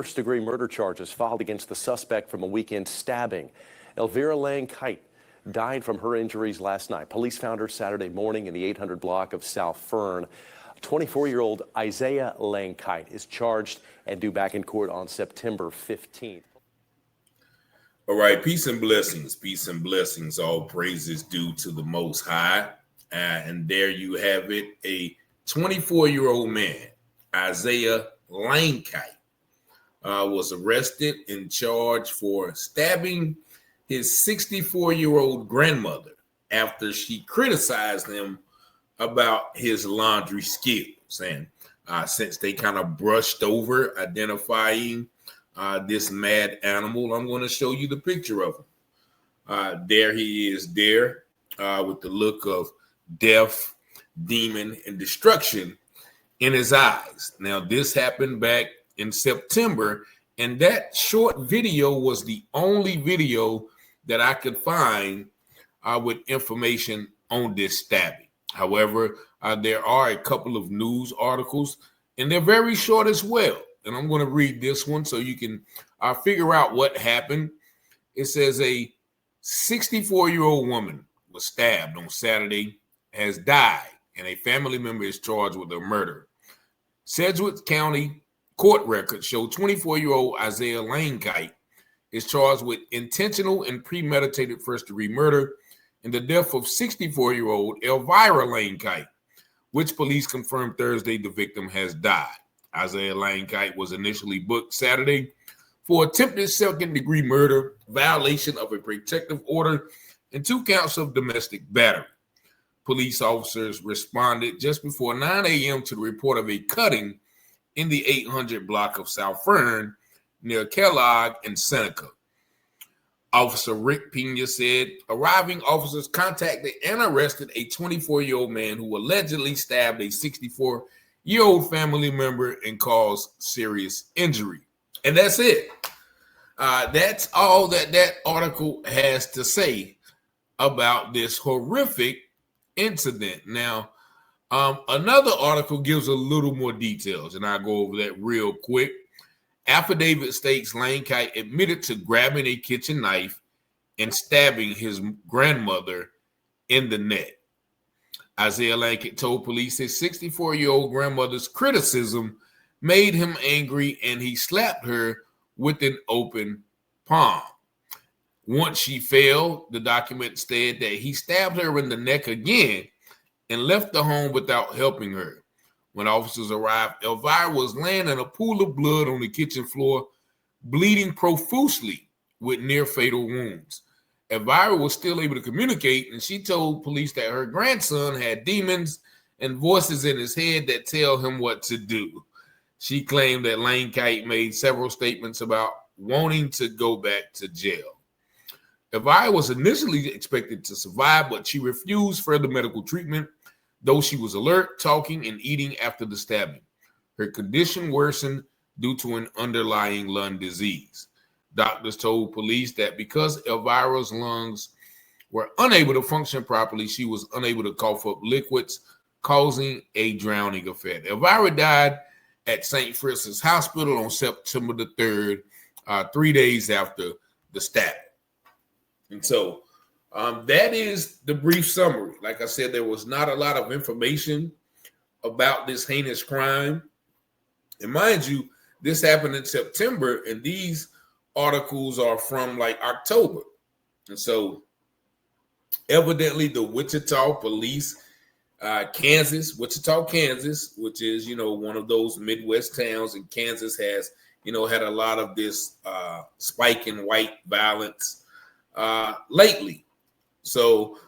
First-degree murder charges filed against the suspect from a weekend stabbing. Elvira Langkiet died from her injuries last night. Police found her Saturday morning in the 800 block of South Fern. 24-year-old Isaiah Langkiet is charged and due back in court on September 15th. All right, peace and blessings. Peace and blessings. All praises due to the Most High. And there you have it. A 24-year-old man, Isaiah Langkiet, was arrested and charged for stabbing his 64-year-old grandmother after she criticized him about his laundry skills. And since they kind of brushed over identifying this mad animal, I'm going to show you the picture of him. There he is there with the look of death, demon, and destruction in his eyes. Now, this happened back in September, and that short video was the only video that I could find with information on this stabbing. However, there are a couple of news articles, and they're very short as well. And I'm going to read this one so you can figure out what happened. It says a 64-year-old woman was stabbed on Saturday, has died, and a family member is charged with her murder. Sedgwick County court records show 24-year-old Isaiah Langkiet is charged with intentional and premeditated first-degree murder in the death of 64-year-old Elvira Langkiet, which police confirmed Thursday the victim has died. Isaiah Langkiet was initially booked Saturday for attempted second-degree murder, violation of a protective order, and 2 counts of domestic battery. Police officers responded just before 9 a.m. to the report of a cutting in the 800 block of South Fern near Kellogg and Seneca. Officer Rick Pena said arriving officers contacted and arrested a 24-year-old man who allegedly stabbed a 64-year-old family member and caused serious injury. And that's it. That's all that article has to say about this horrific incident. Now, another article gives a little more details, and I'll go over that real quick. Affidavit states Langkiet admitted to grabbing a kitchen knife and stabbing his grandmother in the neck. Isaiah Langkiet told police his 64-year-old grandmother's criticism made him angry, and he slapped her with an open palm. Once she fell, the document said that he stabbed her in the neck again and left the home without helping her. When officers arrived, Elvira was laying in a pool of blood on the kitchen floor, bleeding profusely with near-fatal wounds. Elvira was still able to communicate, and she told police that her grandson had demons and voices in his head that tell him what to do. She claimed that Langkiet made several statements about wanting to go back to jail. Elvira was initially expected to survive, but she refused further medical treatment, though she was alert, talking, and eating after the stabbing. Her condition worsened due to an underlying lung disease. Doctors told police that because Elvira's lungs were unable to function properly, she was unable to cough up liquids, causing a drowning effect. Elvira died at St. Francis Hospital on September the 3rd, 3 days after the stabbing. And so that is the brief summary. Like I said, there was not a lot of information about this heinous crime. And mind you, this happened in September, and these articles are from like October. And so evidently the Wichita police, Wichita, Kansas, which is, one of those Midwest towns, and Kansas has, had a lot of this spike in white violence lately. So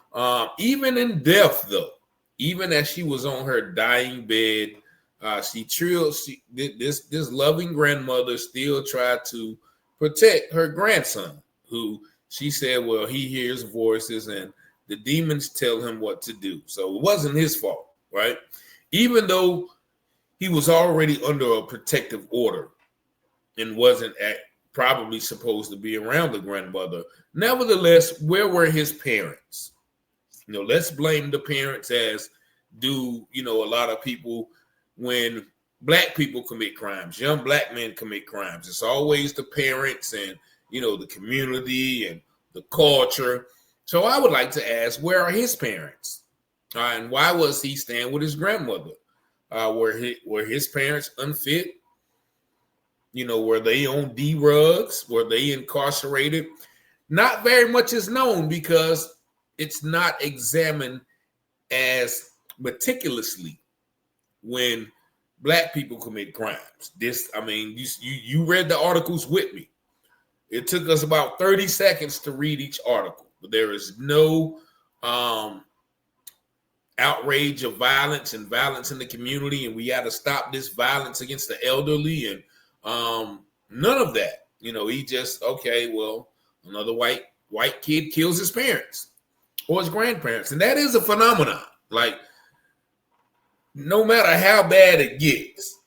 even in death, though, even as she was on her dying bed, this loving grandmother still tried to protect her grandson, who she said, well, he hears voices and the demons tell him what to do. So it wasn't his fault, right? Even though he was already under a protective order and wasn't probably supposed to be around the grandmother. Nevertheless, where were his parents? Let's blame the parents, as do, a lot of people when black people commit crimes, young black men commit crimes. It's always the parents and, the community and the culture. So I would like to ask, where are his parents? And why was he staying with his grandmother? Were his parents unfit? Were they on D-rugs? Were they incarcerated? Not very much is known because it's not examined as meticulously when black people commit crimes. You read the articles with me. It took us about 30 seconds to read each article, but there is no outrage of violence and violence in the community, and we got to stop this violence against the elderly, and none of that. He just, another white kid kills his parents or his grandparents, and that is a phenomenon. Like, no matter how bad it gets,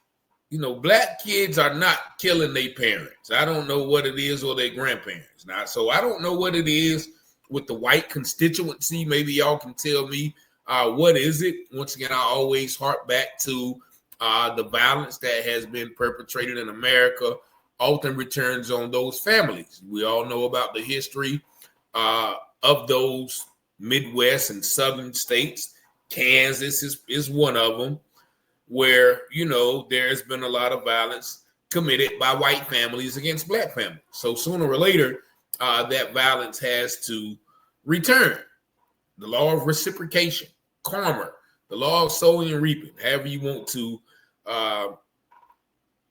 black kids are not killing their parents. I don't know what it is, or their grandparents. So I don't know what it is with the white constituency. Maybe y'all can tell me what is it. Once again, I always hark back to the violence that has been perpetrated in America often returns on those families. We all know about the history of those Midwest and Southern states. Kansas is one of them, where, there's been a lot of violence committed by white families against black families. So sooner or later, that violence has to return. The law of reciprocation, karma, the law of sowing and reaping, however you want to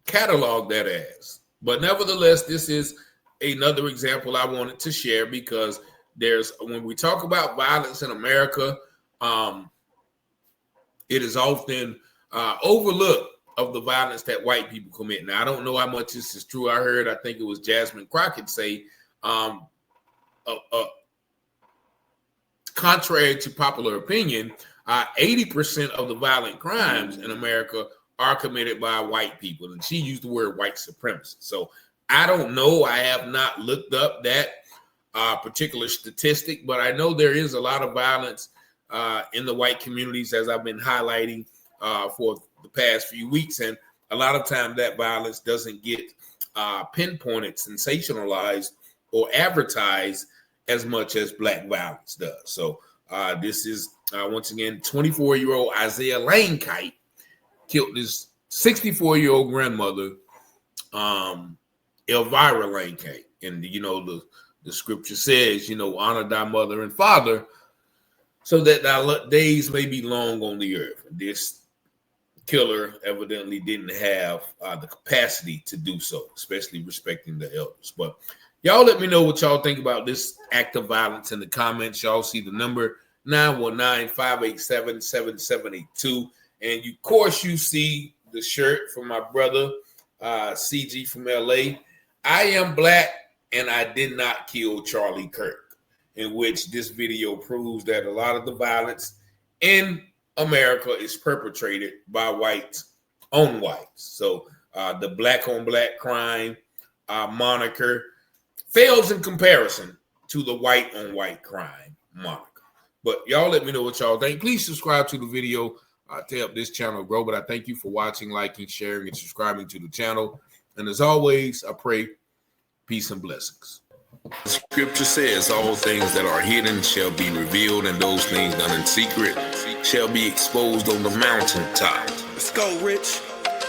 catalog that as. But nevertheless, this is another example I wanted to share, because when we talk about violence in America, it is often overlooked of the violence that white people commit. Now, I don't know how much this is true. I think it was Jasmine Crockett say, contrary to popular opinion, 80% of the violent crimes in America are committed by white people. And she used the word white supremacy. So I don't know. I have not looked up that particular statistic, but I know there is a lot of violence in the white communities, as I've been highlighting for the past few weeks. And a lot of times that violence doesn't get pinpointed, sensationalized, or advertised as much as black violence does. So this is, once again, 24-year-old Isaiah Langkiet killed his 64-year-old grandmother, Elvira Langkiet. And, the scripture says, honor thy mother and father, so that thy days may be long on the earth. This killer evidently didn't have the capacity to do so, especially respecting the elders. But y'all let me know what y'all think about this act of violence in the comments. Y'all see the number 919-587-7782. And of course, you see the shirt from my brother, CG from LA. I am black and I did not kill Charlie Kirk, in which this video proves that a lot of the violence in America is perpetrated by whites on whites. So the black on black crime moniker fails in comparison to the white on white crime moniker. But y'all let me know what y'all think. Please subscribe to the video to help this channel grow. But I thank you for watching, liking, sharing, and subscribing to the channel. And as always, I pray peace and blessings. The scripture says all things that are hidden shall be revealed, and those things done in secret shall be exposed on the mountaintop. Let's go, Rich.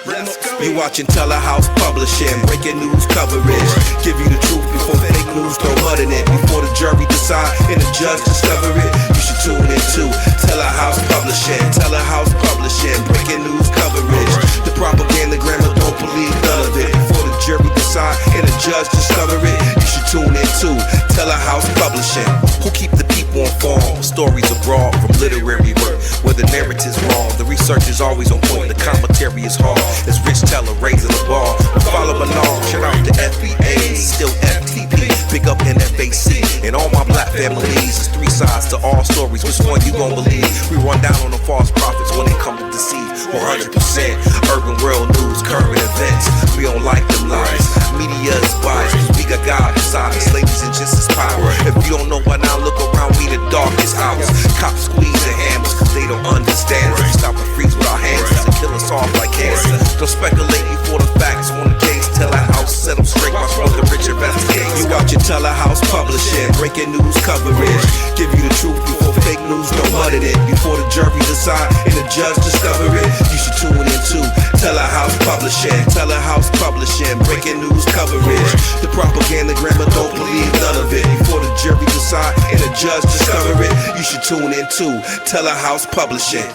Let's go. You watching Telehouse Publishing, breaking news coverage. Give you the truth before fake news throw mud in it. Before the jury decide and the judge discover it, you should tune in to Telehouse Publishing. Telehouse Publishing, breaking news coverage. The propaganda grammar, don't believe none of it. Before the jury decide and the judge discover it, you should tune in to Telehouse Publishing. Who keep the people informed? Stories abroad from literary work, where the narrative's wrong. The research is always on point, the commentary is hard. It's Rich Teller raising the bar. Follow along, shout out to FBA, still FTP, big up NFAC, and all my black families. It's three sides to all stories, which one you gon' believe? We run down on the false prophets when they come to deceive. 100% urban world news, current events. We don't like them lies. Media is biased, we got God inside us. Ladies and gents is power. If you don't know by now, look around me, the darkest hours. Cops squeezing hammers, cause they don't understand us. We stop and freeze with our hands and kill us off like cancer. Publishing, breaking news coverage. Give you the truth before fake news don't mud it. Before the jury decide and the judge discover it, you should tune in to Telehouse Publishing. Telehouse Publishing, breaking news coverage. The propaganda grammar, don't believe none of it. Before the jury decide and the judge discover it, you should tune in to Telehouse Publishing.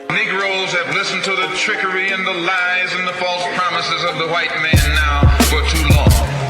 Negroes have listened to the trickery and the lies and the false promises of the white man now for too long.